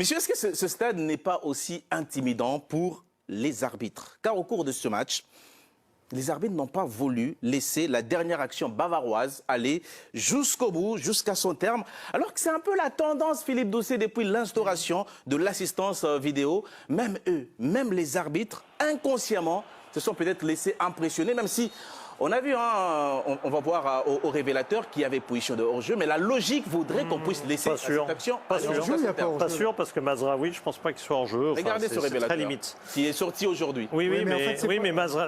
Monsieur, est-ce que ce stade n'est pas aussi intimidant pour les arbitres? Car au cours de ce match, les arbitres n'ont pas voulu laisser la dernière action bavaroise aller jusqu'au bout, jusqu'à son terme, alors que c'est un peu la tendance, Philippe Doucet, depuis l'instauration de l'assistance vidéo. Même eux, même les arbitres, inconsciemment, se sont peut-être laissés impressionner, même si on a vu, hein, on va voir au révélateur qui avait position de hors-jeu, mais la logique voudrait qu'on puisse laisser cette action. Pas sûr, parce que Mazraoui, je ne pense pas qu'il soit en jeu. Regardez ce révélateur, très limite. qui est sorti aujourd'hui. Oui, mais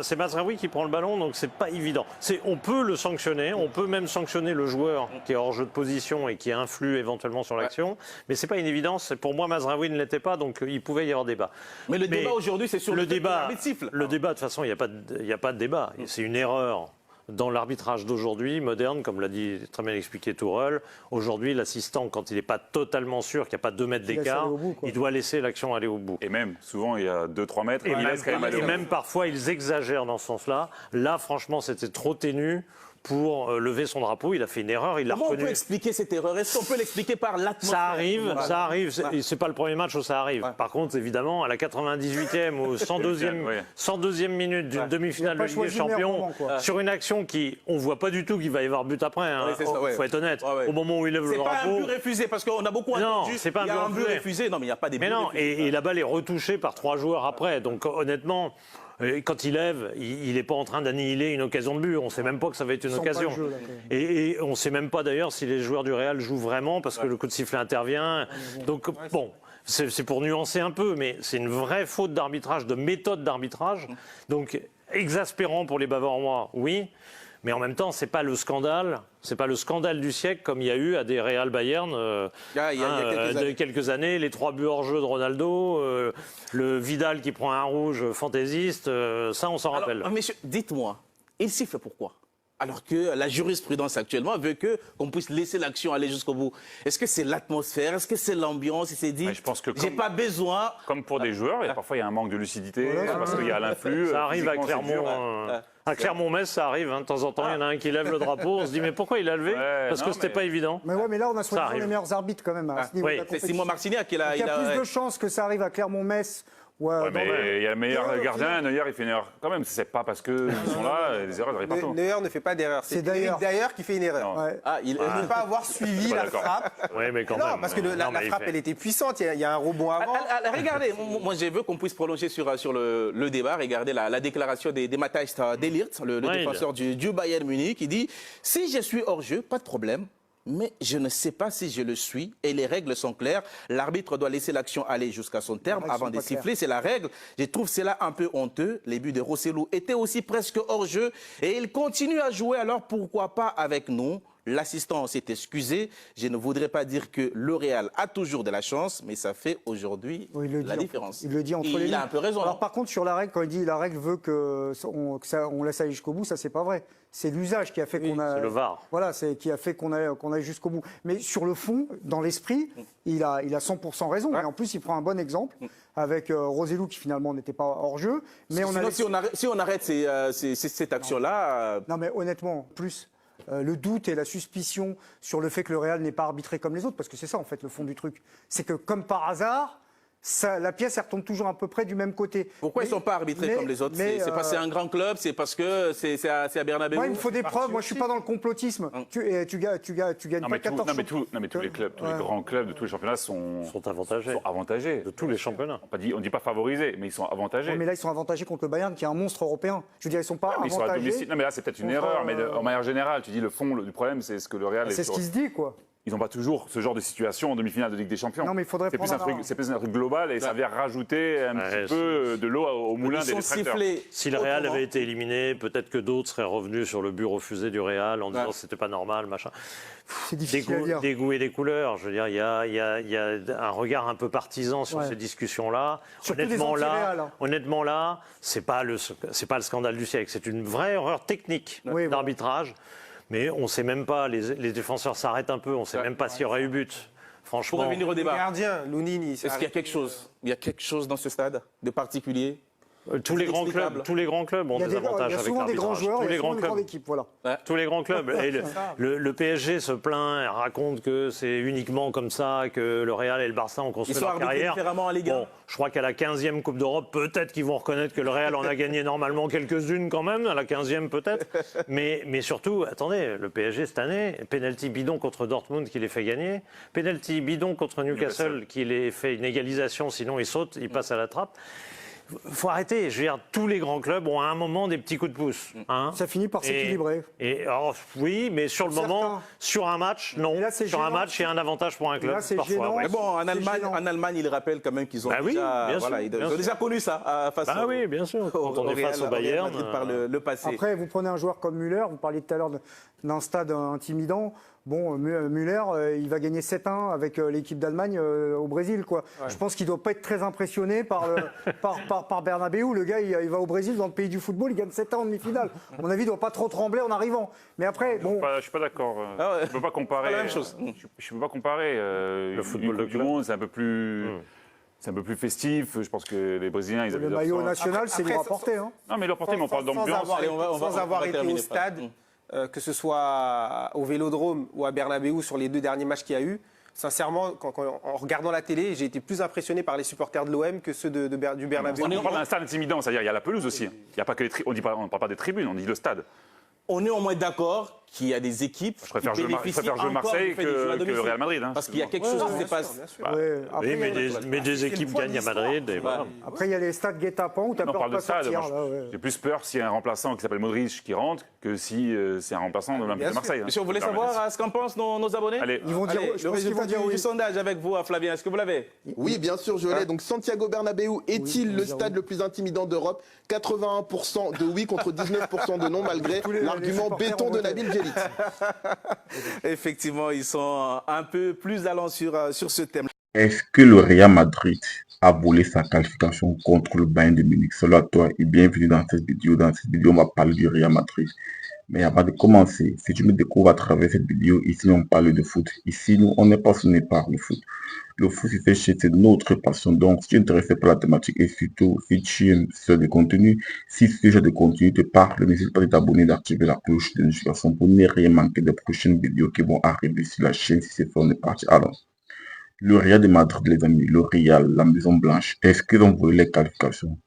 c'est Mazraoui qui prend le ballon, donc c'est pas évident. On peut le sanctionner, on peut même sanctionner le joueur qui est hors jeu de position et qui influe éventuellement sur l'action, mais c'est pas une évidence. Pour moi, Mazraoui ne l'était pas, donc il pouvait y avoir débat. Mais le débat aujourd'hui, c'est sur le débat. Le débat, de toute façon, il n'y a pas de débat. C'est une erreur. Dans l'arbitrage d'aujourd'hui, moderne, comme l'a dit très bien expliqué Tourelle, aujourd'hui, l'assistant, quand il n'est pas totalement sûr qu'il n'y a pas 2 mètres d'écart, il doit laisser l'action aller au bout. Et même, souvent, il y a 2-3 mètres. Et même parfois, ils exagèrent dans ce sens-là. Là, franchement, c'était trop ténu pour lever son drapeau. Il a fait une erreur, il l'a reconnu. Comment on peut expliquer cette erreur? Est-ce qu'on peut l'expliquer par l'atmosphère? Ça arrive. C'est pas le premier match où ça arrive. Par contre, évidemment, à la 98e ou 102e minute d'une demi-finale de Ligue des Champions, sur une action qui, on voit pas du tout qu'il va y avoir but après. Hein. Faut être honnête. Au moment où il lève le drapeau. C'est pas un but refusé, parce qu'on a beaucoup entendu. C'est pas un but refusé. Non, mais il n'y a pas des buts refusés. Et la balle est retouchée par 3 joueurs après. Donc, honnêtement. Quand il lève, il n'est pas en train d'annihiler une occasion de but. On ne sait même pas que ça va être une occasion. Et on ne sait même pas d'ailleurs si les joueurs du Real jouent vraiment parce que le coup de sifflet intervient. Donc bon, c'est pour nuancer un peu, mais c'est une vraie faute d'arbitrage, de méthode d'arbitrage. Donc exaspérant pour les Bavarois, oui. Mais en même temps, c'est pas le scandale du siècle comme il y a eu à des Real Bayern il y a quelques années, les 3 buts hors jeu de Ronaldo, le Vidal qui prend un rouge fantaisiste, ça on s'en rappelle. Messieurs, dites-moi, il siffle pourquoi? Alors que la jurisprudence actuellement veut qu'on puisse laisser l'action aller jusqu'au bout. Est-ce que c'est l'atmosphère? Est-ce que c'est l'ambiance? Il s'est dit, j'ai pas besoin... Comme pour des joueurs, parfois il y a un manque de lucidité, parce qu'il y a l'influx. Ça arrive à Clermont. À Clermont-Metz, ça arrive, hein, de temps en temps, il y en a un qui lève le drapeau, on se dit mais pourquoi il a levé? Parce que c'était pas évident. Mais là, on a souvent les meilleurs arbitres quand même à ce niveau de la compétition. C'est Simon Marcignac qui il y a plus de chances que ça arrive à Clermont-Metz. Mais il y a le meilleur gardien, Neuer, il fait une erreur quand même. C'est pas parce qu'ils sont là, les erreurs arrivent partout. Neuer ne fait pas d'erreur. C'est d'ailleurs qui fait une erreur. Il ne peut pas avoir suivi la frappe. Oui, mais quand même. Non, parce que la frappe, elle était puissante. Il y a un rebond avant. Regardez, moi je veux qu'on puisse prolonger sur le débat. Regardez la déclaration des Matthijs de Ligt, le défenseur du Bayern Munich, qui dit « Si je suis hors jeu, pas de problème. Mais je ne sais pas si je le suis et les règles sont claires. L'arbitre doit laisser l'action aller jusqu'à son terme avant de siffler. C'est la règle. Je trouve cela un peu honteux. Les buts de Rosselló étaient aussi presque hors jeu et il continue à jouer. Alors pourquoi pas avec nous? L'assistant s'est excusé. Je ne voudrais pas dire que le Real a toujours de la chance, mais ça fait aujourd'hui la différence. Il le dit entre les lignes. Il a un peu raison. Alors par contre, sur la règle, quand il dit la règle veut qu'on laisse aller jusqu'au bout, ça c'est pas vrai. C'est l'usage qui a fait qu'on a... C'est le VAR. Voilà, qui a fait qu'on aille jusqu'au bout. Mais sur le fond, dans l'esprit, il a 100% raison. Et en plus, il prend un bon exemple avec Rosselló qui finalement n'était pas hors jeu. Mais si on arrête cette action-là... Non mais honnêtement, plus... le doute et la suspicion sur le fait que le Real n'est pas arbitré comme les autres, parce que c'est ça en fait le fond du truc. C'est que comme par hasard, la pièce elle retombe toujours à peu près du même côté. Pourquoi ils ne sont pas arbitrés comme les autres? C'est parce que c'est un grand club, c'est parce que c'est à Bernabéu? Moi, il me faut des preuves. Moi, je ne suis pas dans le complotisme. Tu gagnes pas 14 championnats. Non, mais tous les clubs, tous les grands clubs de tous les championnats sont avantagés. De tous les championnats. On ne dit pas favorisés, mais ils sont avantagés. Non, mais là, ils sont avantagés contre le Bayern, qui est un monstre européen. Je veux dire, ils ne sont pas avantagés. Non, mais là, c'est peut-être une erreur, mais en manière générale, tu dis le fond du problème, c'est ce que le Real... C'est ce qui se dit, quoi. Ils n'ont pas toujours ce genre de situation en demi-finale de Ligue des Champions. Non, mais il faudrait c'est plus un truc global et ça vient rajouter un petit peu de l'eau au moulin des détracteurs. Si le Real avait été éliminé, peut-être que d'autres seraient revenus sur le but refusé du Real en disant que c'était pas normal, machin. C'est difficile à dire. Des goûts et des couleurs. Je veux dire, il y a un regard un peu partisan sur ces discussions-là. Honnêtement là, c'est pas le scandale du siècle. C'est une vraie erreur technique d'arbitrage. Mais on ne sait même pas, les défenseurs s'arrêtent un peu, on ne sait même pas s'il y aurait eu but. Franchement. Pour revenir au débat. Gardien, Lounine, est-ce qu'il y a quelque chose? Il y a quelque chose dans ce stade de particulier? Tous les grands clubs ont des avantages avec l'arbitrage. Il y a souvent des grands joueurs, il y a souvent des grandes équipes, voilà. Tous les grands clubs. Et le PSG se plaint, raconte que c'est uniquement comme ça que le Real et le Barça ont construit leur carrière. Différemment en Ligue 1. Bon, je crois qu'à la 15e Coupe d'Europe, peut-être qu'ils vont reconnaître que le Real en a gagné normalement quelques-unes quand même, à la 15e peut-être. Mais surtout, attendez, le PSG cette année, penalty bidon contre Dortmund qui les fait gagner, penalty bidon contre Newcastle qui les fait une égalisation, sinon ils sautent, ils passent à la trappe. Faut arrêter. Je veux dire, tous les grands clubs ont à un moment des petits coups de pouce. Hein. Ça finit par s'équilibrer. Alors, oui, mais sur le moment, sur un match, non. Là, sur un match, il y a un avantage pour un club. Là, parfois. Mais bon, en Allemagne, ils rappellent quand même qu'ils ont déjà connu ça face au oui, bien sûr. Quand on est face au Bayern. Par le passé. Après, vous prenez un joueur comme Müller, vous parliez tout à l'heure d'un stade intimidant. Bon, Müller, il va gagner 7-1 avec l'équipe d'Allemagne au Brésil, quoi. Ouais. Je pense qu'il ne doit pas être très impressionné par Bernabéu. Le gars, il va au Brésil, dans le pays du football, il gagne 7-1 en demi-finale. À mon avis, il ne doit pas trop trembler en arrivant. Mais après, bon... Je ne suis pas d'accord. Je ne peux pas comparer. C'est la même chose. Je ne peux pas comparer. Le football du monde, c'est un peu plus... C'est un peu plus festif. Je pense que les Brésiliens, ils avaient... Le maillot national, c'est lui rapporté. Hein. Non, mais leur porté, mais on parle d'ambiance. Sans avoir été au stade... que ce soit au Vélodrome ou à Bernabéu sur les 2 derniers matchs qu'il y a eu, sincèrement, en regardant la télé, j'ai été plus impressionné par les supporters de l'OM que ceux du Bernabéu. On parle d'un stade intimidant, c'est-à-dire il y a la pelouse aussi. Il y a pas que on ne parle pas des tribunes, on dit le stade. On est au moins d'accord qu'il y a des équipes qui bénéficient jouer Marseille que le Real Madrid. Parce qu'il y a quelque chose qui se passe. Oui, mais des équipes gagnent à Madrid. Et voilà. Après, il y a les stades guet-apens où tu as peur de pas sortir. J'ai plus peur s'il y a un remplaçant qui s'appelle Modric qui rentre que si c'est un remplaçant de l'Olympique de Marseille. Monsieur, vous voulez savoir ce qu'en pensent nos abonnés? Ils vont dire le résultat du sondage avec vous, Flavien. Est-ce que vous l'avez? Oui, bien sûr, je l'ai. Donc, Santiago Bernabéu est-il le stade le plus intimidant d'Europe? 81% de oui contre 19% de non, malgré l'argument béton de Nabil Djellit. Effectivement, ils sont un peu plus allants sur ce thème. Est-ce que le Real Madrid a volé sa qualification contre le Bayern de Munich? Salut à toi et bienvenue dans cette vidéo. Dans cette vidéo, on va parler du Real Madrid. Mais avant de commencer, si tu me découvres à travers cette vidéo, ici on parle de foot. Ici, nous, on n'est passionné par le foot. Le foot, c'est notre passion. Donc, si tu es intéressé par la thématique et surtout, si tu aimes ce genre de contenu, si ce genre de contenu te parle, n'hésite pas de t'abonner, d'activer la cloche de notification pour ne rien manquer des prochaines vidéos qui vont arriver sur la chaîne si c'est fait, on est parti. Alors, le Real de Madrid, les amis, le Real, la Maison Blanche, est-ce qu'ils ont volé les qualifications?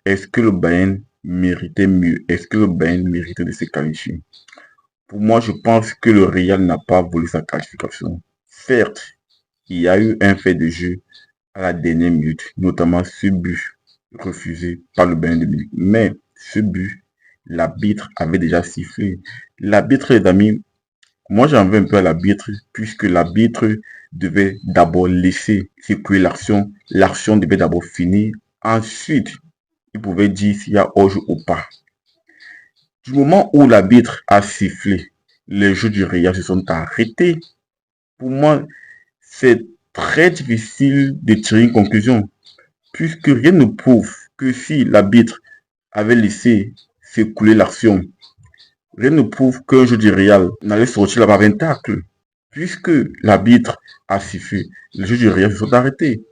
Est-ce que le Bayern méritait mieux? Est-ce que le Bayern méritait de se qualifier? Pour moi, je pense que le Real n'a pas volé sa qualification. Certes, il y a eu un fait de jeu à la dernière minute, notamment ce but refusé par le Bayern de Munich. Mais ce but, l'arbitre avait déjà sifflé. L'arbitre, les amis, moi j'en veux un peu à l'arbitre, puisque l'arbitre devait d'abord laisser s'écouler l'action. L'action devait d'abord finir. Ensuite, il pouvait dire s'il y a hors-jeu ou pas. Du moment où l'arbitre a sifflé, les jeux du Real se sont arrêtés. Pour moi, c'est très difficile de tirer une conclusion, puisque rien ne prouve que si l'arbitre avait laissé s'écouler l'action, rien ne prouve qu'un jeu du Real n'allait sortir là-bas avec un tacle. Puisque l'arbitre a sifflé, les jeux du Real se sont arrêtés.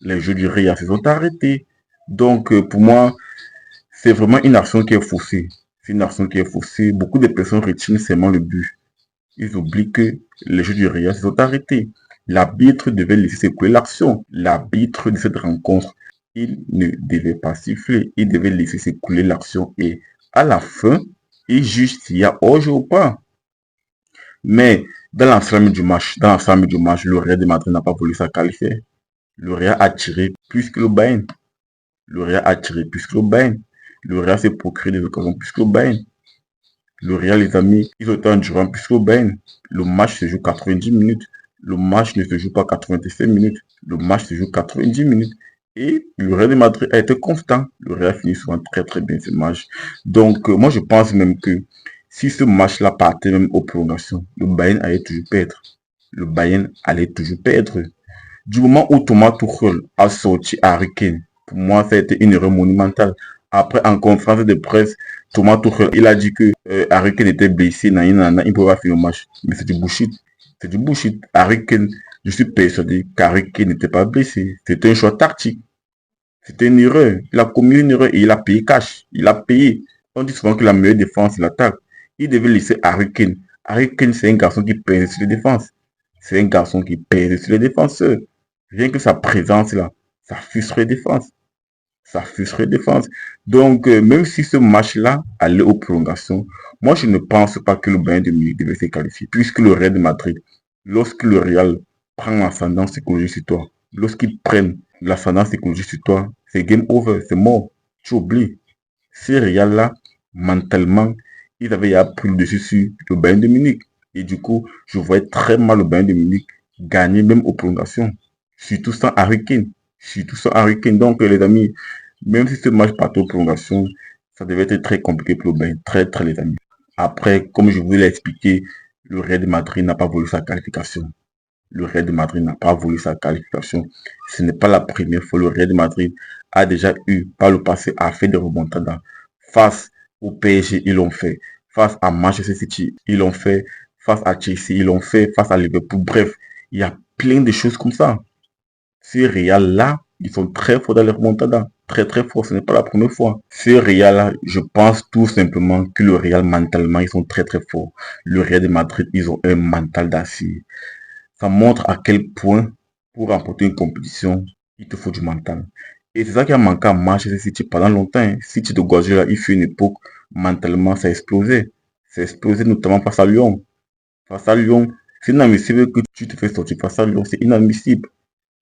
Les jeux du Real se sont arrêtés. Donc, pour moi, c'est vraiment une action qui est faussée. C'est une action qui est faussée. Beaucoup de personnes retiennent seulement le but. Ils oublient que les jeux du Real se sont arrêtés. L'arbitre devait laisser s'écouler l'action. L'arbitre de cette rencontre, il ne devait pas siffler. Il devait laisser s'écouler l'action. Et à la fin, il juge s'il y a hors-jeu ou pas. Mais dans l'ensemble du match, le Real de Madrid n'a pas voulu sa qualifier. Le Real a tiré plus que le Bayern. Le Real a tiré plus que le Bayern. Le Real s'est procuré des occasions plus que le Bayern. Le Real, les amis, ils ont été endurants plus que le Bayern. Le match se joue 90 minutes. Le match ne se joue pas 87 minutes. Le match se joue 90 minutes. Et le Real de Madrid a été constant. Le Real finit souvent très très bien ce match. Donc, moi je pense même que si ce match-là partait même aux prolongations, le Bayern allait toujours perdre. Le Bayern allait toujours perdre. Du moment où Thomas Tuchel a sorti Harry Kane, pour moi, ça a été une erreur monumentale. Après, en conférence de presse, Thomas Tuchel, il a dit que Harry Kane était blessé, il ne pouvait pas finir le match. Mais c'est du bullshit. C'est du bullshit. Harry Kane, je suis persuadé qu'Harry Kane n'était pas blessé. C'était un choix tactique. C'était une erreur. Il a commis une erreur et il a payé cash. Il a payé. On dit souvent que la meilleure défense, c'est l'attaque. Il devait laisser Harry Kane. Harry Kane, c'est un garçon qui pèse sur les défenses. C'est un garçon qui pèse sur les défenseurs. Rien que sa présence là, ça frustre les défenses. Ça frustre les défenses. Donc, même si ce match-là allait aux prolongations, moi, je ne pense pas que le Bayern de Munich devait se qualifier, puisque le Real de Madrid, lorsque le Real prend l'ascendance psychologique sur toi, lorsqu'ils prennent l'ascendance psychologique sur toi, c'est game over, c'est mort. Tu oublies. Ces Real-là, mentalement, ils avaient pris le dessus sur le Bayern de Munich. Et du coup, je voyais très mal le Bayern de Munich gagner même aux prolongations. Surtout sans Harry Kane. Surtout sans Harry Kane. Donc, les amis, même si ce match partait aux prolongations, ça devait être très compliqué pour le Bayern. Très, très, les amis. Après, comme je vous l'ai expliqué, le Real de Madrid n'a pas voulu sa qualification. Le Real de Madrid n'a pas voulu sa qualification. Ce n'est pas la première fois. Le Real de Madrid a déjà eu, par le passé, à faire des remontadas. Face au PSG, ils l'ont fait. Face à Manchester City, ils l'ont fait. Face à Chelsea, ils l'ont fait. Face à Liverpool. Bref, il y a plein de choses comme ça. Ces Real-là, ils sont très forts dans les remontadas. Très, très forts. Ce n'est pas la première fois. Ces Real-là, je pense tout simplement que le Real, mentalement, ils sont très, très forts. Le Real de Madrid, ils ont un mental d'acier. Ça montre à quel point, pour remporter une compétition, il te faut du mental. Et c'est ça qui a manqué à Manchester City pendant longtemps. Hein. City de Guardiola, il fut une époque, mentalement, ça a explosé. Ça a explosé notamment face à Lyon. Face à Lyon, c'est inadmissible que tu te fais sortir face à Lyon. C'est inadmissible.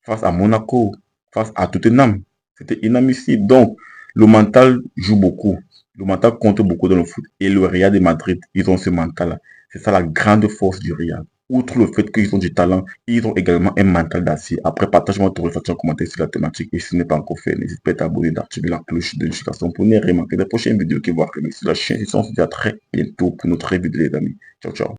Face à Monaco, face à Tottenham, c'était inadmissible. Donc, le mental joue beaucoup. Le mental compte beaucoup dans le foot. Et le Real de Madrid, ils ont ce mental-là. C'est ça la grande force du Real. Outre le fait qu'ils ont du talent, ils ont également un mental d'acier. Après, partage-moi ton réflexion en commentaire sur la thématique. Et si ce n'est pas encore fait, n'hésite pas à t'abonner, d'activer la cloche de notification pour ne rien manquer des prochaines vidéos qui vont arriver sur la chaîne. Et on se dit à très bientôt pour notre vidéo, les amis. Ciao, ciao.